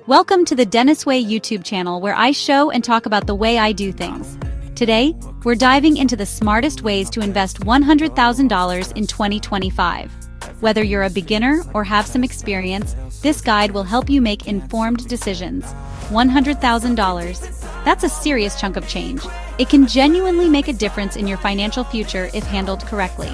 Welcome to the Dennis Way YouTube channel where I show and talk about the way I do things. Today, we're diving into the smartest ways to invest $100,000 in 2025. Whether you're a beginner or have some experience, this guide will help you make informed decisions. $100,000. That's a serious chunk of change. It can genuinely make a difference in your financial future if handled correctly.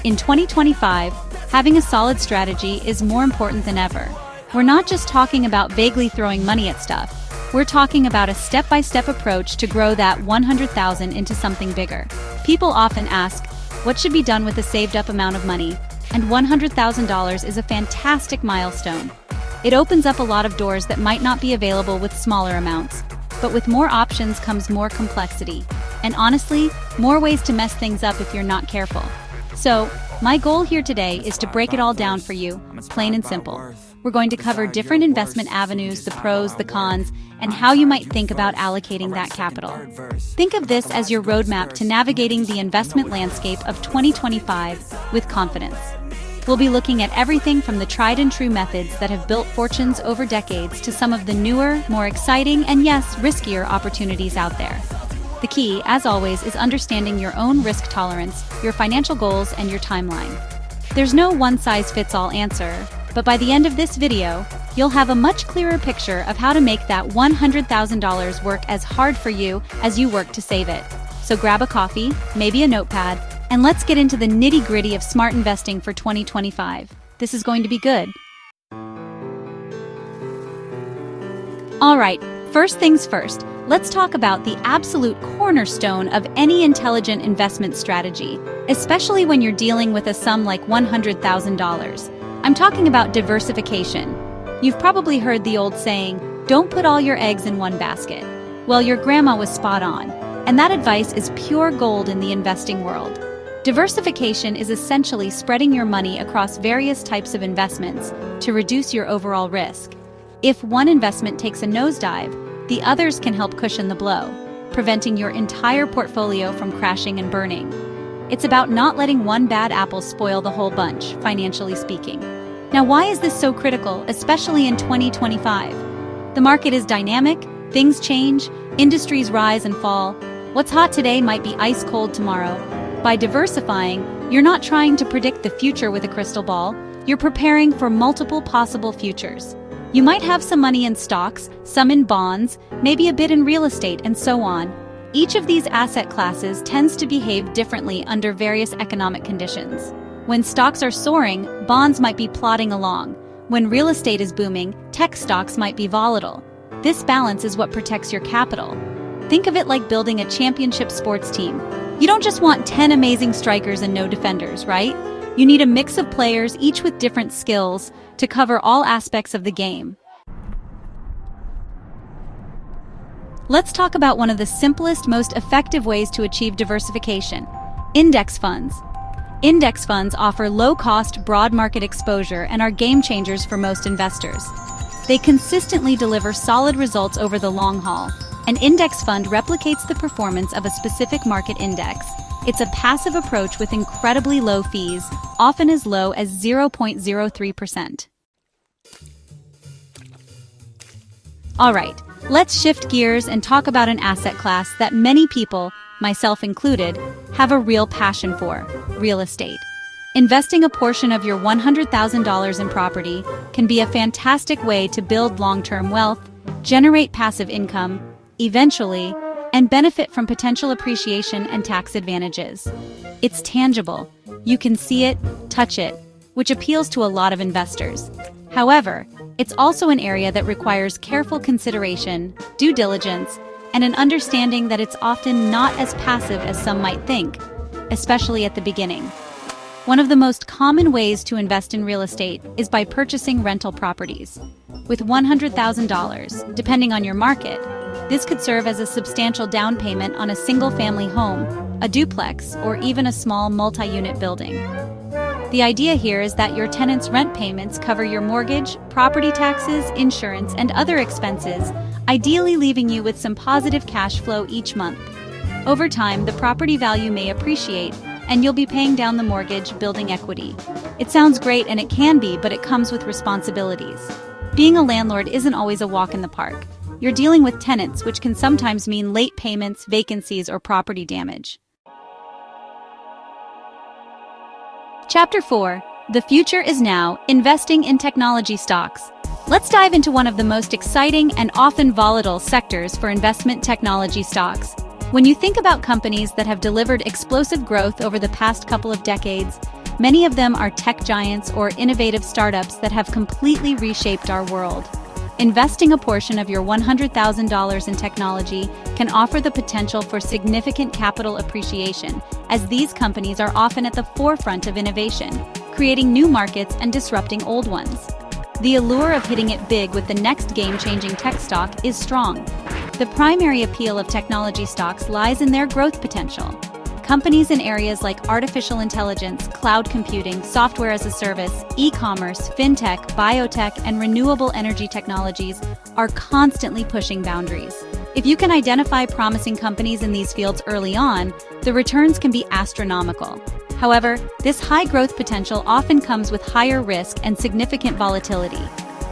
In 2025, having a solid strategy is more important than ever. We're not just talking about vaguely throwing money at stuff. We're talking about a step-by-step approach to grow that $100,000 into something bigger. People often ask, what should be done with a saved-up amount of money? And $100,000 is a fantastic milestone. It opens up a lot of doors that might not be available with smaller amounts. But with more options comes more complexity. And honestly, more ways to mess things up if you're not careful. So, my goal here today is to break it all down for you, plain and simple. We're going to cover different investment avenues, the pros, the cons, and how you might think about allocating that capital. Think of this as your roadmap to navigating the investment landscape of 2025 with confidence. We'll be looking at everything from the tried and true methods that have built fortunes over decades to some of the newer, more exciting, and yes, riskier opportunities out there. The key, as always, is understanding your own risk tolerance, your financial goals, and your timeline. There's no one-size-fits-all answer, but by the end of this video, you'll have a much clearer picture of how to make that $100,000 work as hard for you as you work to save it. So grab a coffee, maybe a notepad, and let's get into the nitty-gritty of smart investing for 2025. This is going to be good. All right, first things first, let's talk about the absolute cornerstone of any intelligent investment strategy, especially when you're dealing with a sum like $100,000. I'm talking about diversification. You've probably heard the old saying, don't put all your eggs in one basket. Well, your grandma was spot on, and that advice is pure gold in the investing world. Diversification is essentially spreading your money across various types of investments to reduce your overall risk. If one investment takes a nosedive, the others can help cushion the blow, preventing your entire portfolio from crashing and burning. It's about not letting one bad apple spoil the whole bunch, financially speaking. Now, why is this so critical, especially in 2025? The market is dynamic, things change, industries rise and fall. What's hot today might be ice cold tomorrow. By diversifying, you're not trying to predict the future with a crystal ball, you're preparing for multiple possible futures. You might have some money in stocks, some in bonds, maybe a bit in real estate, and so on. Each of these asset classes tends to behave differently under various economic conditions. When stocks are soaring, bonds might be plodding along. When real estate is booming, tech stocks might be volatile. This balance is what protects your capital. Think of it like building a championship sports team. You don't just want 10 amazing strikers and no defenders, right? You need a mix of players, each with different skills, to cover all aspects of the game. Let's talk about one of the simplest, most effective ways to achieve diversification: index funds. Index funds offer low-cost, broad market exposure and are game changers for most investors. They consistently deliver solid results over the long haul. An index fund replicates the performance of a specific market index. It's a passive approach with incredibly low fees, often as low as 0.03%. All right, let's shift gears and talk about an asset class that many people, myself included, have a real passion for: real estate. Investing a portion of your $100,000 in property can be a fantastic way to build long-term wealth, generate passive income, eventually, and benefit from potential appreciation and tax advantages. It's tangible. You can see it, touch it, which appeals to a lot of investors. However, it's also an area that requires careful consideration, due diligence, and an understanding that it's often not as passive as some might think, especially at the beginning. One of the most common ways to invest in real estate is by purchasing rental properties. With $100,000, depending on your market, this could serve as a substantial down payment on a single-family home, a duplex, or even a small multi-unit building. The idea here is that your tenants' rent payments cover your mortgage, property taxes, insurance, and other expenses, ideally leaving you with some positive cash flow each month. Over time, the property value may appreciate, and you'll be paying down the mortgage, building equity. It sounds great, and it can be, but it comes with responsibilities. Being a landlord isn't always a walk in the park. You're dealing with tenants, which can sometimes mean late payments, vacancies, or property damage. Chapter 4. The future is now, investing in technology stocks. Let's dive into one of the most exciting and often volatile sectors for investment: technology stocks. When you think about companies that have delivered explosive growth over the past couple of decades, many of them are tech giants or innovative startups that have completely reshaped our world. Investing a portion of your $100,000 in technology can offer the potential for significant capital appreciation, as these companies are often at the forefront of innovation, creating new markets and disrupting old ones. The allure of hitting it big with the next game-changing tech stock is strong. The primary appeal of technology stocks lies in their growth potential. Companies in areas like artificial intelligence, cloud computing, software as a service, e-commerce, fintech, biotech, and renewable energy technologies are constantly pushing boundaries. If you can identify promising companies in these fields early on, the returns can be astronomical. However, this high growth potential often comes with higher risk and significant volatility.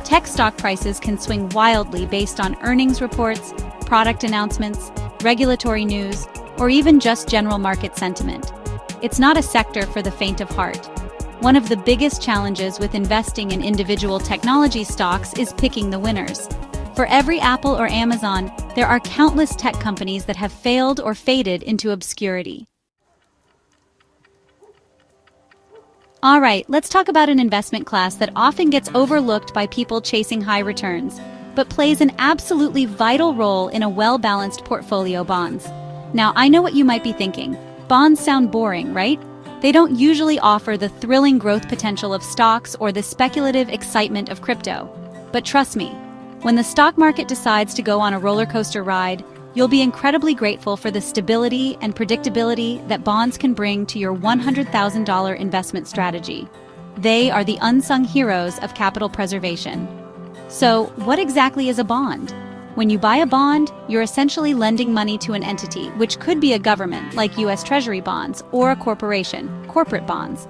Tech stock prices can swing wildly based on earnings reports, product announcements, regulatory news, or even just general market sentiment. It's not a sector for the faint of heart. One of the biggest challenges with investing in individual technology stocks is picking the winners. For every Apple or Amazon, there are countless tech companies that have failed or faded into obscurity. All right, let's talk about an investment class that often gets overlooked by people chasing high returns, but plays an absolutely vital role in a well-balanced portfolio: bonds. Now, I know what you might be thinking. Bonds sound boring, right? They don't usually offer the thrilling growth potential of stocks or the speculative excitement of crypto. But trust me, when the stock market decides to go on a roller coaster ride, you'll be incredibly grateful for the stability and predictability that bonds can bring to your $100,000 investment strategy. They are the unsung heroes of capital preservation. So, what exactly is a bond? When you buy a bond, you're essentially lending money to an entity, which could be a government, like U.S. Treasury bonds, or a corporation, corporate bonds.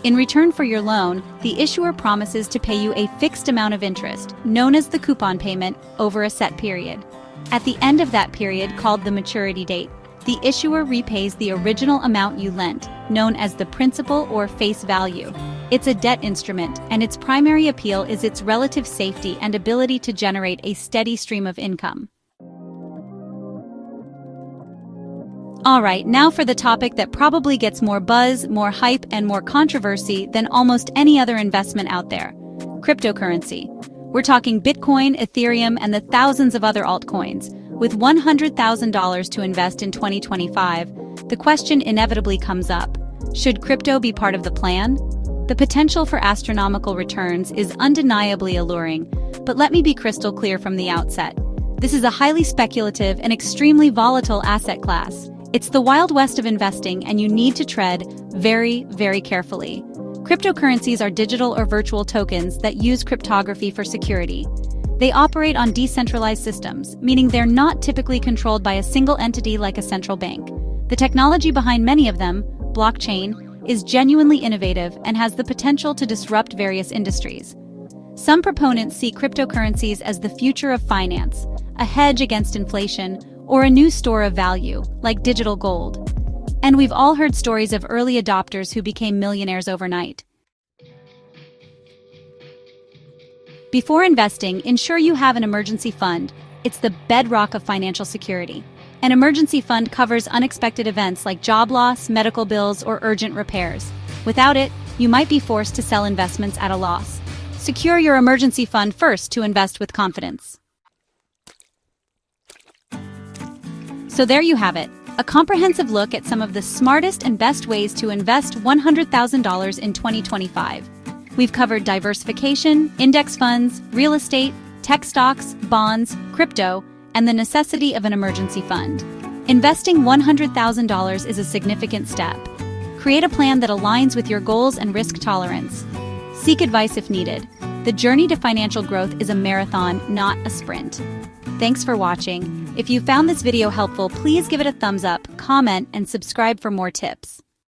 In return for your loan, the issuer promises to pay you a fixed amount of interest, known as the coupon payment, over a set period. At the end of that period, called the maturity date, the issuer repays the original amount you lent, known as the principal or face value. It's a debt instrument, and its primary appeal is its relative safety and ability to generate a steady stream of income. All right, now for the topic that probably gets more buzz, more hype, and more controversy than almost any other investment out there: cryptocurrency. We're talking Bitcoin, Ethereum, and the thousands of other altcoins. With $100,000 to invest in 2025, the question inevitably comes up: should crypto be part of the plan? The potential for astronomical returns is undeniably alluring, but let me be crystal clear from the outset. This is a highly speculative and extremely volatile asset class. It's the Wild West of investing, and you need to tread very, very carefully. Cryptocurrencies are digital or virtual tokens that use cryptography for security. They operate on decentralized systems, meaning they're not typically controlled by a single entity like a central bank. The technology behind many of them, blockchain, is genuinely innovative and has the potential to disrupt various industries. Some proponents see cryptocurrencies as the future of finance, a hedge against inflation, or a new store of value, like digital gold. And we've all heard stories of early adopters who became millionaires overnight. Before investing, ensure you have an emergency fund. It's the bedrock of financial security. An emergency fund covers unexpected events like job loss, medical bills, or urgent repairs. Without it, you might be forced to sell investments at a loss. Secure your emergency fund first to invest with confidence. So there you have it, a comprehensive look at some of the smartest and best ways to invest $100,000 in 2025. We've covered diversification, index funds, real estate, tech stocks, bonds, crypto, and the necessity of an emergency fund. Investing $100,000 is a significant step. Create a plan that aligns with your goals and risk tolerance. Seek advice if needed. The journey to financial growth is a marathon, not a sprint. Thanks for watching. If you found this video helpful, please give it a thumbs up, comment, and subscribe for more tips.